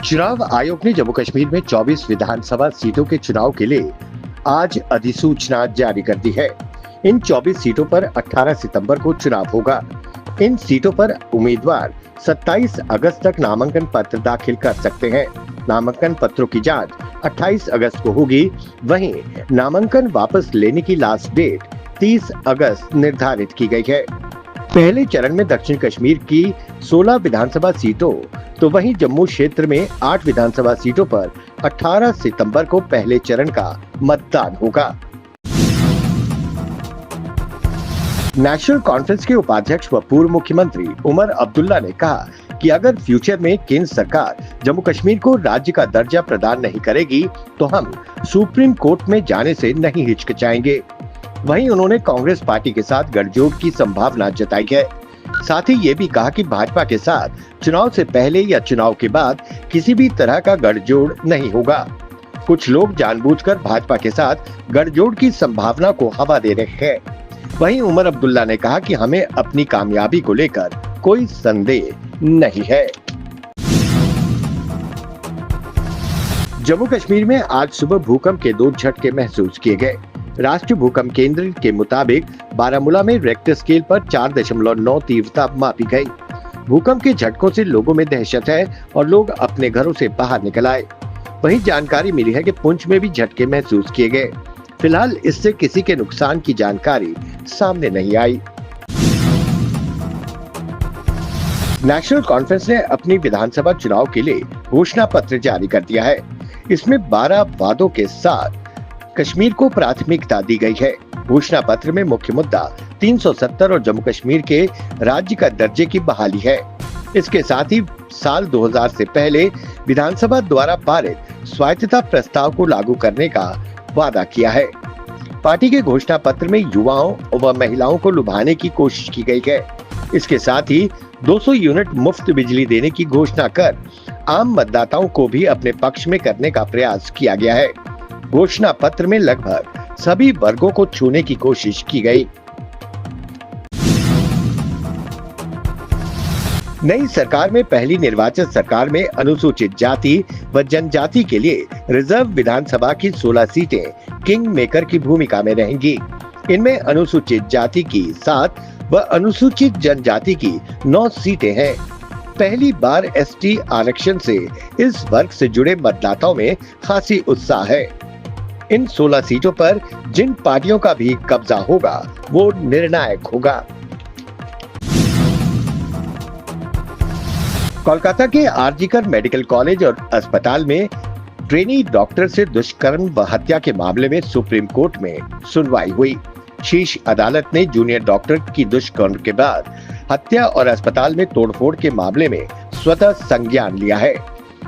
चुनाव आयोग ने जम्मू कश्मीर में 24 विधानसभा सीटों के चुनाव के लिए आज अधिसूचना जारी कर दी है। इन 24 सीटों पर 18 सितंबर को चुनाव होगा। इन सीटों पर उम्मीदवार 27 अगस्त तक नामांकन पत्र दाखिल कर सकते हैं। नामांकन पत्रों की जांच 28 अगस्त को होगी। वहीं नामांकन वापस लेने की लास्ट डेट 30 अगस्त निर्धारित की गई है। पहले चरण में दक्षिण कश्मीर की 16 विधानसभा सीटों तो वहीं जम्मू क्षेत्र में 8 विधानसभा सीटों पर 18 सितंबर को पहले चरण का मतदान होगा। नेशनल कॉन्फ्रेंस के उपाध्यक्ष व पूर्व मुख्यमंत्री उमर अब्दुल्ला ने कहा कि अगर फ्यूचर में केंद्र सरकार जम्मू कश्मीर को राज्य का दर्जा प्रदान नहीं करेगी तो हम सुप्रीम कोर्ट में जाने से नहीं हिचकिचाएंगे। वहीं उन्होंने कांग्रेस पार्टी के साथ गठजोड़ की संभावना जताई है। साथ ही ये भी कहा कि भाजपा के साथ चुनाव से पहले या चुनाव के बाद किसी भी तरह का गठजोड़ नहीं होगा। कुछ लोग जानबूझकर भाजपा के साथ गठजोड़ की संभावना को हवा दे रहे हैं। वहीं उमर अब्दुल्ला ने कहा कि हमें अपनी कामयाबी को लेकर कोई संदेह नहीं है। जम्मू कश्मीर में आज सुबह भूकंप के 2 झटके महसूस किए गए। राष्ट्रीय भूकंप केंद्र के मुताबिक बारामूला में रेक्टर स्केल पर 4.9 तीव्रता मापी गई। भूकंप के झटकों से लोगों में दहशत है और लोग अपने घरों से बाहर निकल आए। वहीं जानकारी मिली है कि पुंछ में भी झटके महसूस किए गए। फिलहाल इससे किसी के नुकसान की जानकारी सामने नहीं आई। नेशनल कॉन्फ्रेंस ने अपनी विधानसभा चुनाव के लिए घोषणा पत्र जारी कर दिया है। इसमें 12 वादों के साथ कश्मीर को प्राथमिकता दी गई है। घोषणा पत्र में मुख्य मुद्दा 370 और जम्मू कश्मीर के राज्य का दर्जे की बहाली है। इसके साथ ही साल 2000 से पहले विधानसभा द्वारा पारित स्वायत्तता प्रस्ताव को लागू करने का वादा किया है। पार्टी के घोषणा पत्र में युवाओं व महिलाओं को लुभाने की कोशिश की गई है। इसके साथ ही 200 यूनिट मुफ्त बिजली देने की घोषणा कर आम मतदाताओं को भी अपने पक्ष में करने का प्रयास किया गया है। घोषणा पत्र में लगभग सभी वर्गों को छूने की कोशिश की गई। नई सरकार में पहली निर्वाचित सरकार में अनुसूचित जाति व जनजाति के लिए रिजर्व विधानसभा की 16 सीटें किंग मेकर की भूमिका में रहेंगी। इनमें अनुसूचित जाति की 7 व अनुसूचित जनजाति की 9 सीटें हैं। पहली बार एसटी आरक्षण से इस वर्ग से जुड़े मतदाताओं में खासी उत्साह है। इन 16 सीटों पर जिन पार्टियों का भी कब्जा होगा वो निर्णायक होगा। कोलकाता के आरजीकर मेडिकल कॉलेज और अस्पताल में ट्रेनी डॉक्टर से दुष्कर्म व हत्या के मामले में सुप्रीम कोर्ट में सुनवाई हुई। शीर्ष अदालत ने जूनियर डॉक्टर की दुष्कर्म के बाद हत्या और अस्पताल में तोड़फोड़ के मामले में स्वतः संज्ञान लिया है।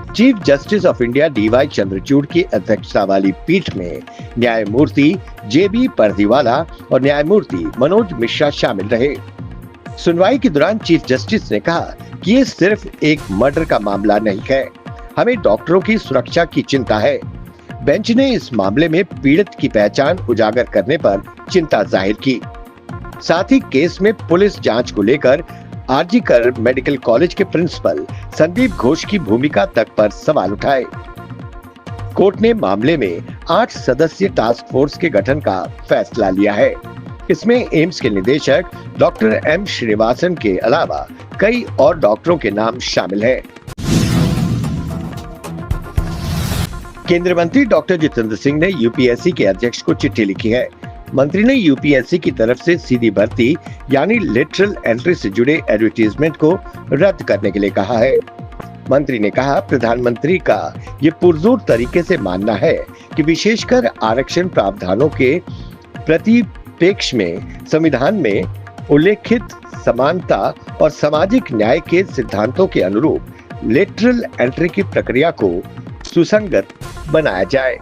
Chief justice of India DY Chandrachud की अध्यक्षता वाली पीठ में न्यायमूर्ति जेबी परदीवाला और न्यायमूर्ति मनोज मिश्रा शामिल रहे। सुनवाई के दौरान चीफ जस्टिस ने कहा कि ये सिर्फ एक मर्डर का मामला नहीं है, हमें डॉक्टरों की सुरक्षा की चिंता है। बेंच ने इस मामले में पीड़ित की पहचान उजागर करने पर चिंता जाहिर की। साथ ही केस में पुलिस जांच को लेकर आरजीकर मेडिकल कॉलेज के प्रिंसिपल संदीप घोष की भूमिका तक पर सवाल उठाए। कोर्ट ने मामले में 8 सदस्यीय टास्क फोर्स के गठन का फैसला लिया है। इसमें एम्स के निदेशक डॉक्टर एम श्रीनिवासन के अलावा कई और डॉक्टरों के नाम शामिल हैं। केंद्रीय मंत्री डॉक्टर जितेंद्र सिंह ने यूपीएससी के अध्यक्ष को चिट्ठी लिखी है। मंत्री ने यूपीएससी की तरफ से सीधी भर्ती यानी लेटरल एंट्री से जुड़े एडवर्टीजमेंट को रद्द करने के लिए कहा है। मंत्री ने कहा, प्रधानमंत्री का ये पुरजोर तरीके से मानना है कि विशेषकर आरक्षण प्रावधानों के प्रतिपेक्ष में संविधान में उल्लेखित समानता और सामाजिक न्याय के सिद्धांतों के अनुरूप लेटरल एंट्री की प्रक्रिया को सुसंगत बनाया जाए।